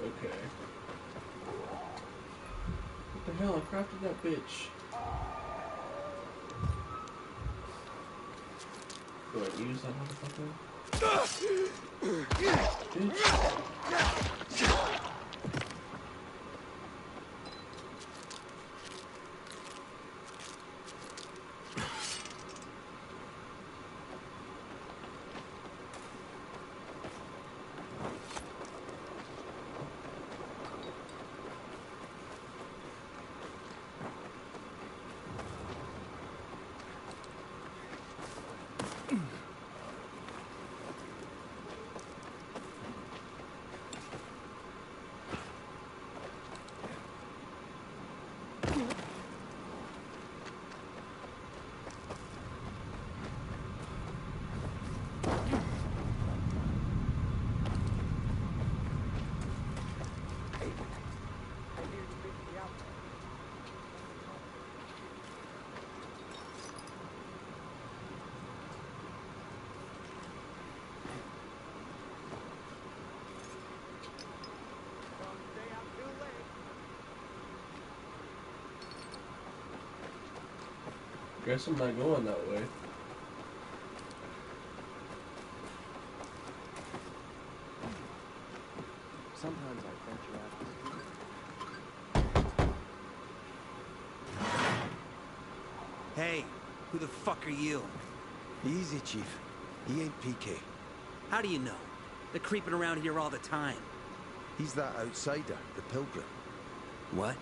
Okay. What the hell? I crafted that bitch. Do I use that motherfucker? Bitch. Guess I'm not going that way. Sometimes I venture out. Hey, who the fuck are you? Easy, Chief. He ain't PK. How do you know? They're creeping around here all the time. He's that outsider, the Pilgrim. What?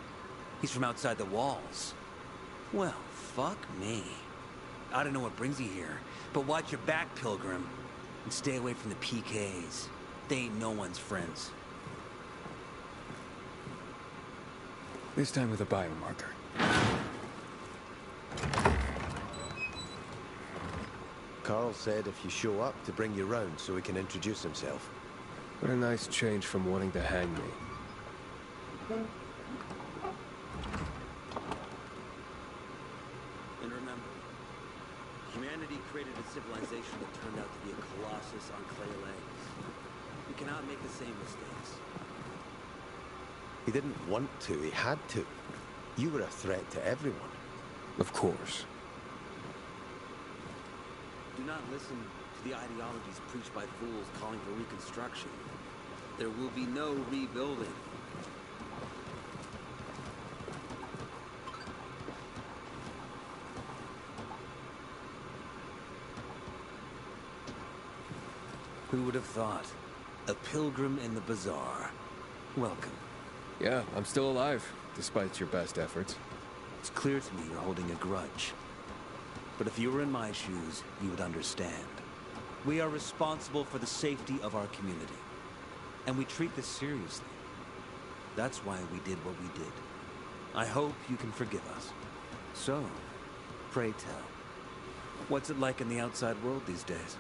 He's from outside the walls. Well, fuck me. I don't know what brings you here, but watch your back, Pilgrim. And stay away from the PKs. They ain't no one's friends. This time with a biomarker. Carl said if you show up to bring you round so he can introduce himself. What a nice change from wanting to hang me. And remember, humanity created a civilization that turned out to be a colossus on clay legs. We cannot make the same mistakes. He didn't want to, he had to. You were a threat to everyone. Of course. Do not listen to the ideologies preached by fools calling for reconstruction. There will be no rebuilding. Who would have thought? A pilgrim in the bazaar. Welcome. Yeah, I'm still alive, despite your best efforts. It's clear to me you're holding a grudge. But if you were in my shoes, you would understand. We are responsible for the safety of our community. And we treat this seriously. That's why we did what we did. I hope you can forgive us. So, pray tell. What's it like in the outside world these days?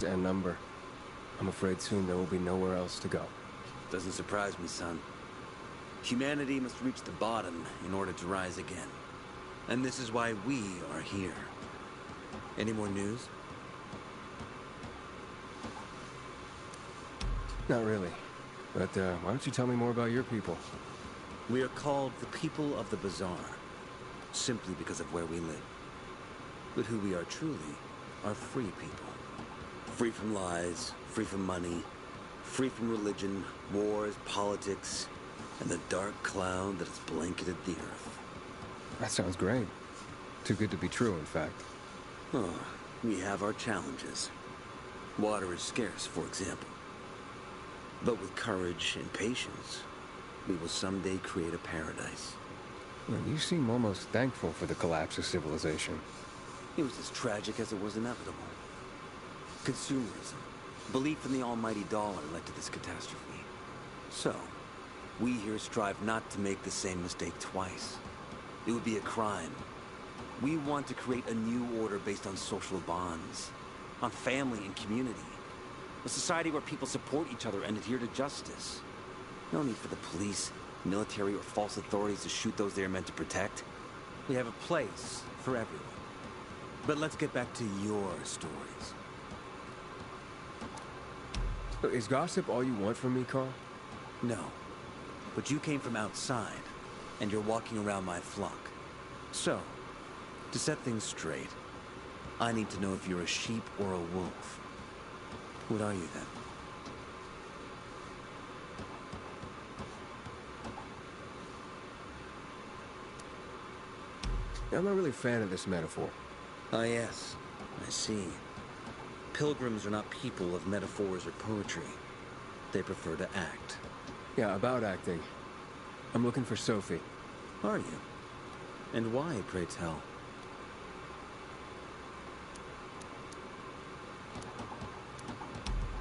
And number. I'm afraid soon there will be nowhere else to go. Doesn't surprise me, son. Humanity must reach the bottom in order to rise again. And this is why we are here. Any more news? Not really. But why don't you tell me more about your people? We are called the people of the Bazaar, simply because of where we live. But who we are truly are free people. Free from lies, free from money, free from religion, wars, politics, and the dark cloud that has blanketed the earth. That sounds great. Too good to be true, in fact. Oh, we have our challenges. Water is scarce, for example. But with courage and patience, we will someday create a paradise. Well, you seem almost thankful for the collapse of civilization. It was as tragic as it was inevitable. Consumerism, belief in the almighty dollar led to this catastrophe. So, we here strive not to make the same mistake twice. It would be a crime. We want to create a new order based on social bonds, on family and community. A society where people support each other and adhere to justice. No need for the police, military, or false authorities to shoot those they are meant to protect. We have a place for everyone. But let's get back to your stories. Is gossip all you want from me, Carl? No. But you came from outside, and you're walking around my flock. So, to set things straight, I need to know if you're a sheep or a wolf. What are you then? I'm not really a fan of this metaphor. Ah, yes. I see. Pilgrims are not people of metaphors or poetry. They prefer to act. Yeah, about acting. I'm looking for Sophie. Are you? And why, pray tell?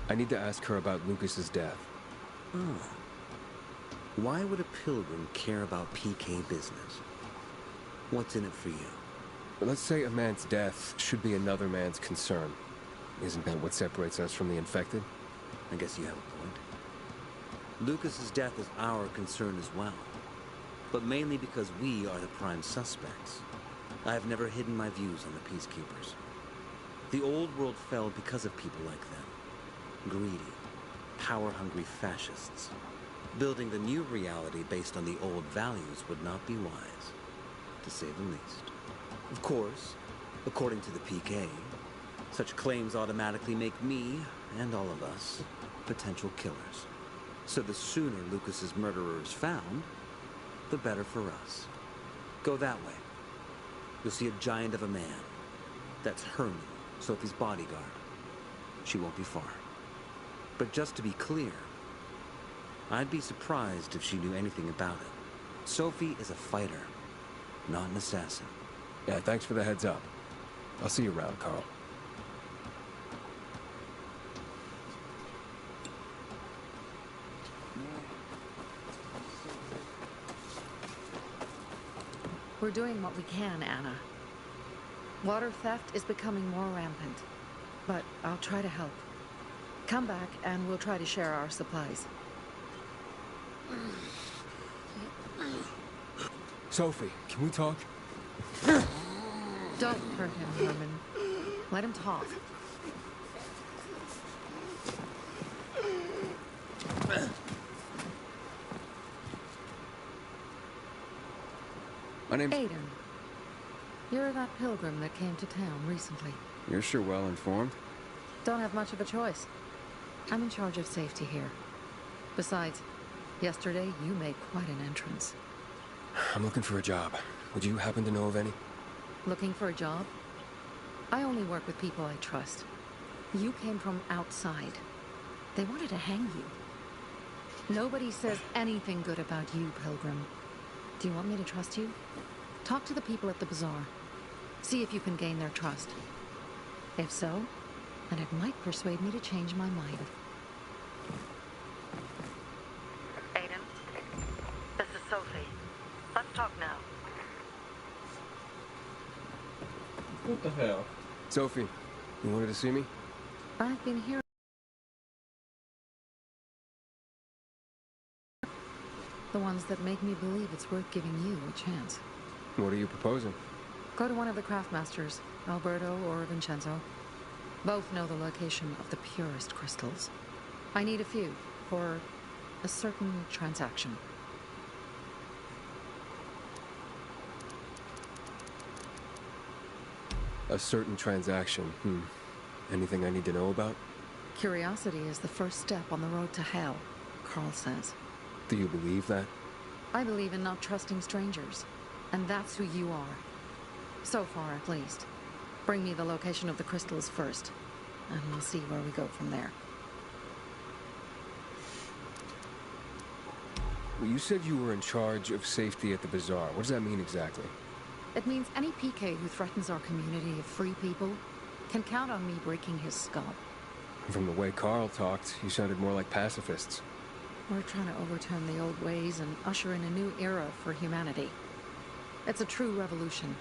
I need to ask her about Lucas's death. Oh. Why would a pilgrim care about PK business? What's in it for you? Let's say a man's death should be another man's concern. Isn't that what separates us from the infected? I guess you have a point. Lucas's death is our concern as well. But mainly because we are the prime suspects. I have never hidden my views on the Peacekeepers. The old world fell because of people like them. Greedy, power-hungry fascists. Building the new reality based on the old values would not be wise, to say the least. Of course, according to the PK, such claims automatically make me, and all of us, potential killers. So the sooner Lucas's murderer is found, the better for us. Go that way. You'll see a giant of a man. That's Herman, Sophie's bodyguard. She won't be far. But just to be clear, I'd be surprised if she knew anything about it. Sophie is a fighter, not an assassin. Yeah, thanks for the heads up. I'll see you around, Carl. We're doing what we can, Anna. Water theft is becoming more rampant, but I'll try to help. Come back and we'll try to share our supplies. Sophie, can we talk? Don't hurt him, Herman. Let him talk. My name's... Aiden. You're that pilgrim that came to town recently. You're sure well informed. Don't have much of a choice. I'm in charge of safety here. Besides, yesterday you made quite an entrance. I'm looking for a job. Would you happen to know of any? Looking for a job? I only work with people I trust. You came from outside. They wanted to hang you. Nobody says anything good about you, Pilgrim. Do you want me to trust you? Talk to the people at the bazaar. See if you can gain their trust. If so, then it might persuade me to change my mind. Aiden, this is Sophie. Let's talk now. What the hell? Sophie, you wanted to see me? I've been here. The ones that make me believe it's worth giving you a chance. What are you proposing? Go to one of the craftmasters, Alberto or Vincenzo. Both know the location of the purest crystals. I need a few for a certain transaction. A certain transaction. Anything I need to know about? Curiosity is the first step on the road to hell, Carl says. Do you believe that? I believe in not trusting strangers, and that's who you are. So far, at least. Bring me the location of the crystals first, and we'll see where we go from there. Well, you said you were in charge of safety at the bazaar. What does that mean exactly? It means any PK who threatens our community of free people can count on me breaking his skull. From the way Carl talked, you sounded more like pacifists. We're trying to overturn the old ways and usher in a new era for humanity. It's a true revolution.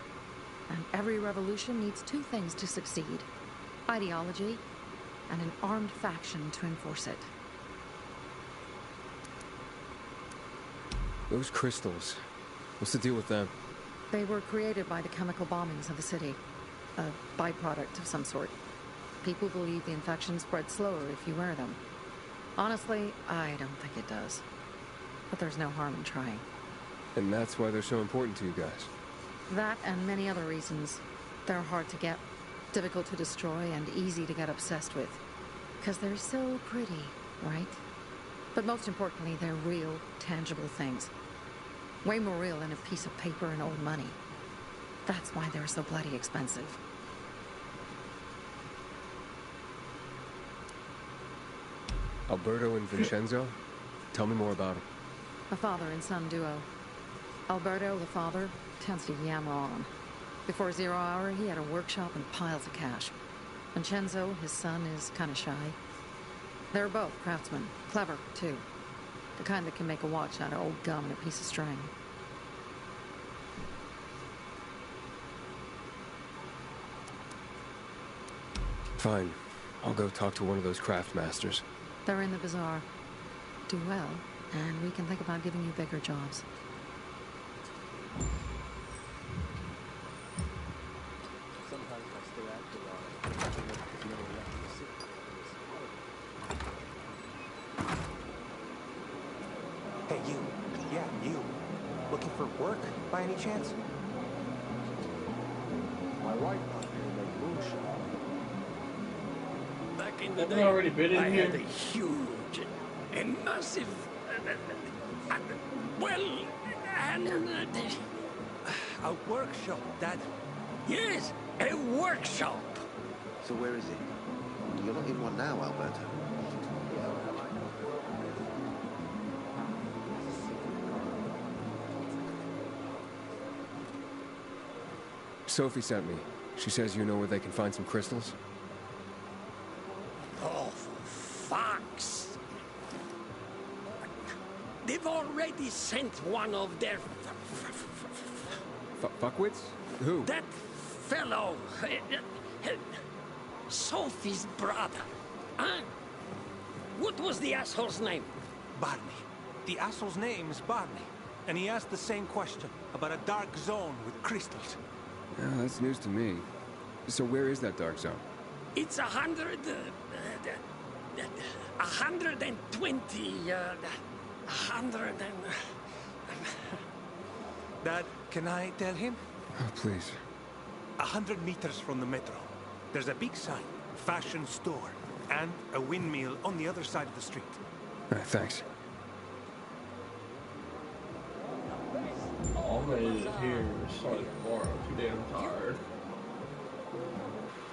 And every revolution needs two things to succeed: ideology and an armed faction to enforce it. Those crystals, what's the deal with them? They were created by the chemical bombings of the city. A byproduct of some sort. People believe the infection spreads slower if you wear them. Honestly, I don't think it does. But there's no harm in trying. And that's why they're so important to you guys. That and many other reasons. They're hard to get, difficult to destroy, and easy to get obsessed with. Because they're so pretty, right? But most importantly, they're real, tangible things. Way more real than a piece of paper and old money. That's why they're so bloody expensive. Alberto and Vincenzo? Tell me more about them. A father and son duo. Alberto, the father, tends to yammer on. Before 0 hour, he had a workshop and piles of cash. Vincenzo, his son, is kind of shy. They're both craftsmen. Clever, too. The kind that can make a watch out of old gum and a piece of string. Fine. I'll go talk to one of those craft masters. They're in the bazaar. Do well, and we can think about giving you bigger jobs. Hey, you. Yeah, you. Looking for work, by any chance? My wife wants me to make moonshine. Back in the Haven't day, I already been in I here? had a huge and massive, A workshop, Dad. yes, a workshop. So where is it? You're not in one now, Alberto. Sophie sent me. She says you know where they can find some crystals? Oh, fucks. They've already sent one of their... Fuckwits? Who? That fellow... Sophie's brother. Huh? What was the asshole's name? Barney. The asshole's name is Barney. And he asked the same question about a dark zone with crystals. Yeah, that's news to me. So where is that dark zone? It's 120... 100 and... Dad, can I tell him? Oh, please. 100 meters from the metro. There's a big sign, fashion store, and a windmill on the other side of the street. All right, thanks. I'm ready to hear start tomorrow. Too damn tired.